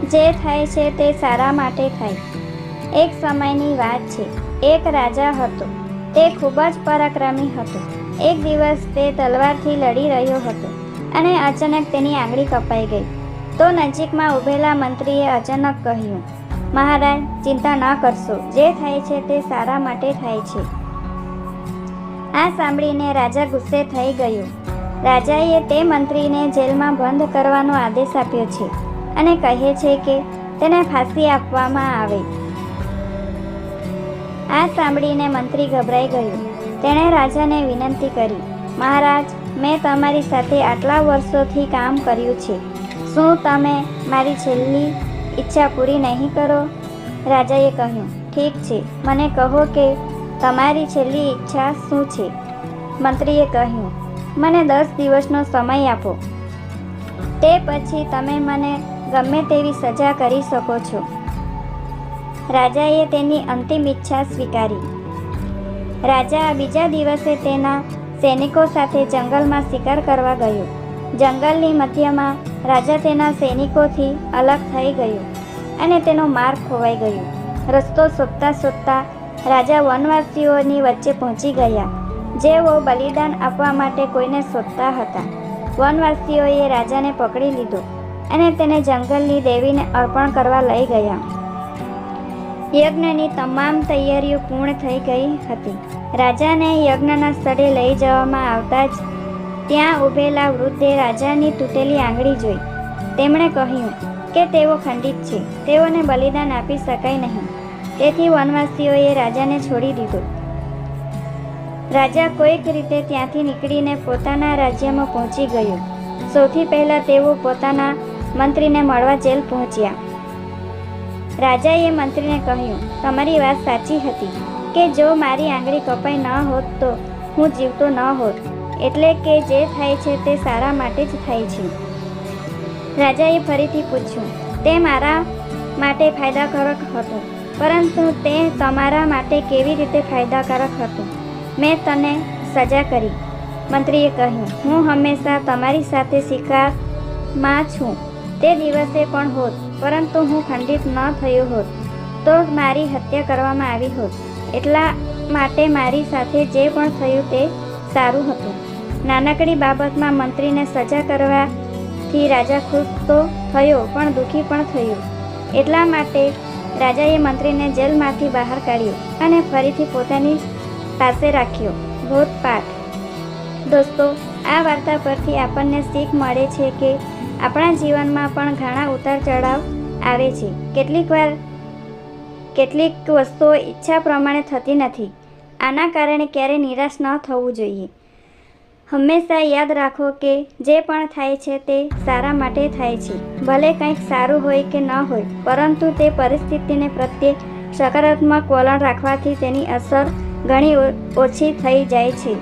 જે થાય છે તે સારા માટે થાય. એક સમયની વાત છે. એક રાજા હતો. તે ખૂબ જ પરાક્રમી હતો. એક દિવસ તે તલવારથી લડી રહ્યો હતો અને અચાનક તેની આંગળી કપાઈ ગઈ. તો નજીકમાં ઊભેલા મંત્રીએ અચાનક કહ્યું, મહારાજ, ચિંતા ન કરશો, જે થાય છે તે સારા માટે થાય છે. આ સાંભળીને રાજા ગુસ્સે થઈ ગયો. રાજાએ તે મંત્રીને જેલમાં બંધ કરવાનો આદેશ આપ્યો છે અને કહે છે કે તેને ફાંસી આપવામાં આવે. આ સાંભળીને મંત્રી ગભરાઈ ગયો. તેણે રાજાને વિનંતી કરી, મહારાજ, મેં તમારી સાથે આટલા વર્ષોથી કામ કર્યું છે. શું તમે મારી છેલ્લી ઈચ્છા પૂરી નહીં કરો? રાજાએ કહ્યું, ઠીક છે, મને કહો કે તમારી છેલ્લી ઈચ્છા શું છે? મંત્રીએ કહ્યું, મને 10 દિવસનો સમય આપો. તે પછી તમે મને ગમે તેવી સજા કરી શકો છો. રાજાએ તેની અંતિમ ઈચ્છા સ્વીકારી. રાજા બીજા દિવસે તેના સૈનિકો સાથે જંગલમાં શિકાર કરવા ગયો. જંગલની મધ્યમાં રાજા તેના સૈનિકોથી અલગ થઈ ગયો અને તેનો માર્ગ ખોવાઈ ગયો. રસ્તો શોધતા શોધતા રાજા વનવાસીઓની વચ્ચે પહોંચી ગયા, જેઓ બલિદાન આપવા માટે કોઈને શોધતા હતા. વનવાસીઓએ રાજાને પકડી લીધો અને તેને જંગલની દેવીને અર્પણ કરવા લઈ ગયા. યજ્ઞની તમામ તૈયારીઓ પૂર્ણ થઈ ગઈ હતી. રાજાને યજ્ઞના સ્થળે લઈ જવામાં આવતા જ ત્યાં ઊભેલા વૃદ્ધે રાજાની તૂટેલી આંગળી જોઈ. તેમણે કહ્યું કે તેઓ ખંડિત છે, તેઓને બલિદાન આપી શકાય નહીં. તેથી વનવાસીઓએ રાજાને છોડી દીધો. રાજા કોઈક રીતે ત્યાંથી નીકળીને પોતાના રાજ્યમાં પહોંચી ગયો. સૌથી પહેલાં તેઓ પોતાના મંત્રીને મળવા જેલ પહોંચ્યા. રાજાએ મંત્રીને કહ્યું, તમારી વાત સાચી હતી કે જો મારી આંગળી કપાઈ ન હોત તો હું જીવતો ન હોત. એટલે કે જે થાય છે તે સારા માટે જ થાય છે. રાજાએ ફરીથી પૂછ્યું, તે મારા માટે ફાયદાકારક હતું, પરંતુ તે તમારા માટે કેવી રીતે ફાયદાકારક હતું? મેં તને સજા કરી. મંત્રીએ કહ્યું, હું હંમેશા તમારી સાથે શિકારમાં છું. તે દિવસે પણ હોત, પરંતુ હું ખંડિત ન થયો હોત તો મારી હત્યા કરવામાં આવી હોત. એટલા માટે મારી સાથે જે પણ થયું તે સારું હતું. નાનકડી બાબતમાં મંત્રીને સજા કરવાથી રાજા ખુશ તો થયો પણ દુઃખી પણ થયો. એટલા માટે રાજાએ મંત્રીને જેલમાંથી બહાર કાઢ્યો અને ફરીથી પોતાની પાસે રાખ્યો. બોધપાઠ. દોસ્તો, આ વાર્તા પરથી આપણને શીખ મળે છે કે આપણા જીવનમાં પણ ઘણા ઉતાર ચઢાવ આવે છે. કેટલીક વસ્તુઓ ઈચ્છા પ્રમાણે થતી નથી. આના કારણે ક્યારેય નિરાશ ન થવું જોઈએ. હંમેશા યાદ રાખો કે જે પણ થાય છે તે સારા માટે થાય છે. ભલે કંઈક સારું હોય કે ન હોય, પરંતુ તે પરિસ્થિતિને પ્રત્યે સકારાત્મક વલણ રાખવાથી તેની અસર ઘણી ઓછી થઈ જાય છે.